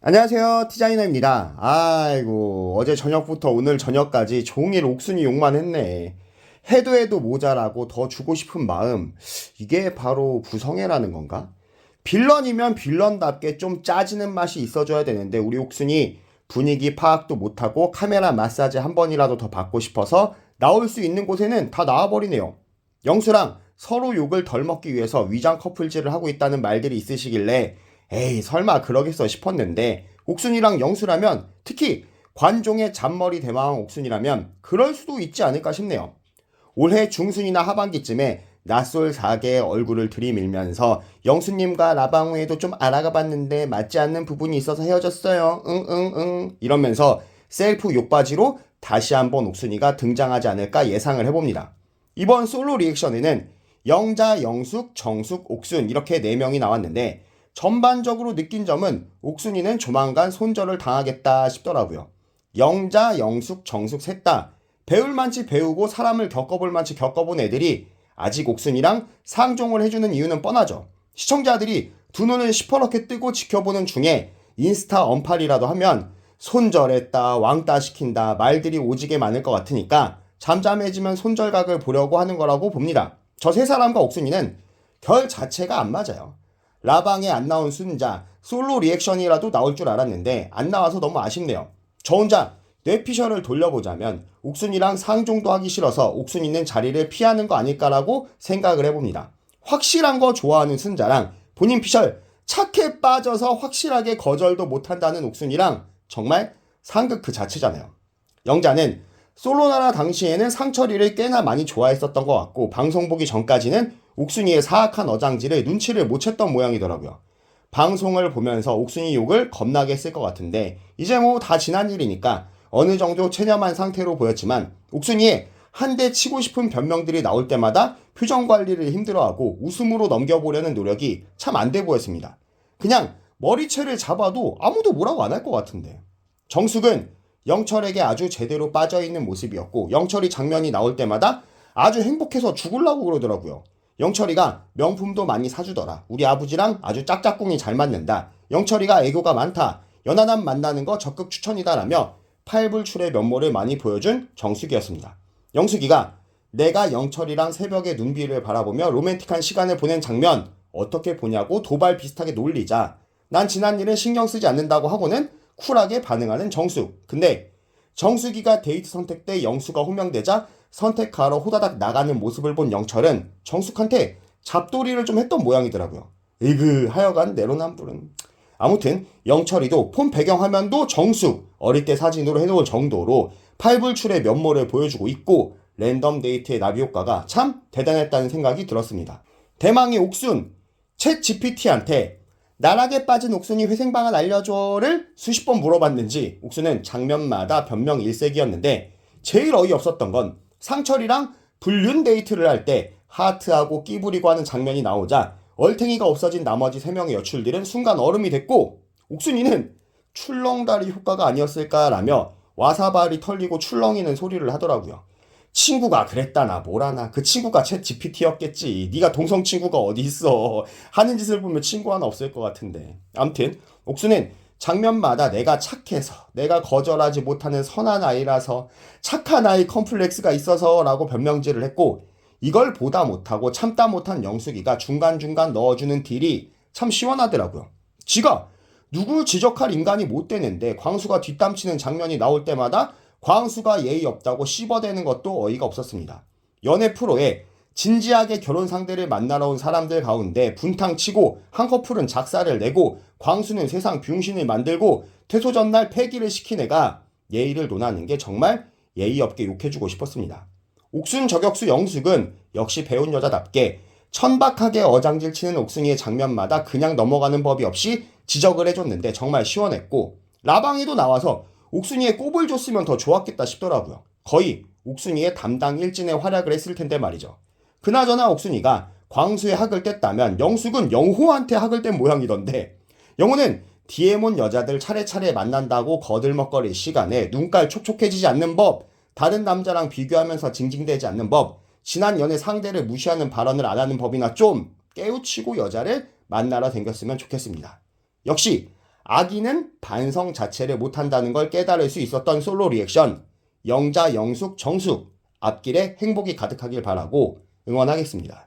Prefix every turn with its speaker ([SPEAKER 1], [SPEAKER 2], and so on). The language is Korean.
[SPEAKER 1] 안녕하세요, 티자이너입니다. 아이고, 어제 저녁부터 오늘 저녁까지 종일 옥순이 욕만 했네. 해도 해도 모자라고 더 주고 싶은 마음. 이게 바로 부성애라는 건가? 빌런이면 빌런답게 좀 짜지는 맛이 있어줘야 되는데 우리 옥순이 분위기 파악도 못하고 카메라 마사지 한 번이라도 더 받고 싶어서 나올 수 있는 곳에는 다 나와버리네요. 영수랑 서로 욕을 덜 먹기 위해서 위장 커플질을 하고 있다는 말들이 있으시길래 에이 설마 그러겠어 싶었는데 옥순이랑 영수라면, 특히 관종의 잔머리 대마왕 옥순이라면 그럴 수도 있지 않을까 싶네요. 올해 중순이나 하반기쯤에 낯설 사계의 얼굴을 들이밀면서 영수님과 라방우에도 좀 알아가 봤는데 맞지 않는 부분이 있어서 헤어졌어요. 응응응 이러면서 셀프 욕바지로 다시 한번 옥순이가 등장하지 않을까 예상을 해봅니다. 이번 솔로 리액션에는 영자, 영숙, 정숙, 옥순 이렇게 4명이 나왔는데 전반적으로 느낀 점은 옥순이는 조만간 손절을 당하겠다 싶더라고요. 영자, 영숙, 정숙 셋 다 배울 만치 배우고 사람을 겪어볼 만치 겪어본 애들이 아직 옥순이랑 상종을 해주는 이유는 뻔하죠. 시청자들이 두 눈을 시퍼렇게 뜨고 지켜보는 중에 인스타 언팔이라도 하면 손절했다, 왕따 시킨다 말들이 오지게 많을 것 같으니까 잠잠해지면 손절각을 보려고 하는 거라고 봅니다. 저 세 사람과 옥순이는 결 자체가 안 맞아요. 라방에 안 나온 순자, 솔로 리액션이라도 나올 줄 알았는데 안 나와서 너무 아쉽네요. 저 혼자 뇌피셜을 돌려보자면 옥순이랑 상종도 하기 싫어서 옥순이는 자리를 피하는 거 아닐까라고 생각을 해봅니다. 확실한 거 좋아하는 순자랑 본인 피셜 착해 빠져서 확실하게 거절도 못한다는 옥순이랑 정말 상극 그 자체잖아요. 영자는 솔로나라 당시에는 상철이를 꽤나 많이 좋아했었던 것 같고 방송 보기 전까지는 옥순이의 사악한 어장질을 눈치를 못 챘던 모양이더라고요. 방송을 보면서 옥순이 욕을 겁나게 쓸 것 같은데 이제 뭐 다 지난 일이니까 어느 정도 체념한 상태로 보였지만 옥순이의 한 대 치고 싶은 변명들이 나올 때마다 표정 관리를 힘들어하고 웃음으로 넘겨보려는 노력이 참 안 돼 보였습니다. 그냥 머리채를 잡아도 아무도 뭐라고 안 할 것 같은데. 정숙은 영철에게 아주 제대로 빠져있는 모습이었고 영철이 장면이 나올 때마다 아주 행복해서 죽으려고 그러더라고요. 영철이가 명품도 많이 사주더라. 우리 아버지랑 아주 짝짝꿍이 잘 맞는다. 영철이가 애교가 많다. 연하남 만나는 거 적극 추천이다 라며 팔불출의 면모를 많이 보여준 정숙이었습니다. 영숙이가 내가 영철이랑 새벽에 눈비를 바라보며 로맨틱한 시간을 보낸 장면 어떻게 보냐고 도발 비슷하게 놀리자 난 지난 일은 신경 쓰지 않는다고 하고는 쿨하게 반응하는 정숙. 근데 정숙이가 데이트 선택 때 영수가 호명되자 선택하러 호다닥 나가는 모습을 본 영철은 정숙한테 잡돌이를 좀 했던 모양이더라고요. 으그 하여간 내로남불은. 아무튼 영철이도 폰 배경화면도 정숙 어릴 때 사진으로 해놓을 정도로 팔불출의 면모를 보여주고 있고 랜덤 데이트의 나비 효과가 참 대단했다는 생각이 들었습니다. 대망의 옥순, 챗 GPT한테 나락에 빠진 옥순이 회생방안 알려줘를 수십 번 물어봤는지 옥순은 장면마다 변명 일색이었는데 제일 어이없었던 건 상철이랑 불륜 데이트를 할 때 하트하고 끼부리고 하는 장면이 나오자 얼탱이가 없어진 나머지 3명의 여출들은 순간 얼음이 됐고 옥순이는 출렁다리 효과가 아니었을까라며 와사발이 털리고 출렁이는 소리를 하더라고요. 친구가 그랬다나 뭐라나 그 친구가 챗 GPT였겠지. 네가 동성 친구가 어디 있어. 하는 짓을 보면 친구 하나 없을 것 같은데. 암튼 옥수는 장면마다 내가 착해서 내가 거절하지 못하는 선한 아이라서 착한 아이 컴플렉스가 있어서 라고 변명질을 했고 이걸 보다 못하고 참다 못한 영숙이가 중간중간 넣어주는 딜이 참 시원하더라고요. 지가 누구 지적할 인간이 못 되는데 광수가 뒷담치는 장면이 나올 때마다 광수가 예의 없다고 씹어대는 것도 어이가 없었습니다. 연애 프로에 진지하게 결혼 상대를 만나러 온 사람들 가운데 분탕 치고 한 커플은 작사를 내고 광수는 세상 병신을 만들고 퇴소 전날 폐기를 시킨 애가 예의를 논하는 게 정말 예의 없게 욕해주고 싶었습니다. 옥순 저격수 영숙은 역시 배운 여자답게 천박하게 어장질 치는 옥순이의 장면마다 그냥 넘어가는 법이 없이 지적을 해줬는데 정말 시원했고 라방이도 나와서 옥순이의 꼽을 줬으면 더 좋았겠다 싶더라고요. 거의 옥순이의 담당 일진의 활약을 했을 텐데 말이죠. 그나저나 옥순이가 광수의 학을 뗐다면 영숙은 영호한테 학을 뗀 모양이던데 영호는 DM 온 여자들 차례차례 만난다고 거들먹거릴 시간에 눈깔 촉촉해지지 않는 법, 다른 남자랑 비교하면서 징징대지 않는 법, 지난 연애 상대를 무시하는 발언을 안 하는 법이나 좀 깨우치고 여자를 만나러 댕겼으면 좋겠습니다. 역시 아기는 반성 자체를 못한다는 걸 깨달을 수 있었던 솔로 리액션. 영자, 영숙, 정숙 앞길에 행복이 가득하길 바라고 응원하겠습니다.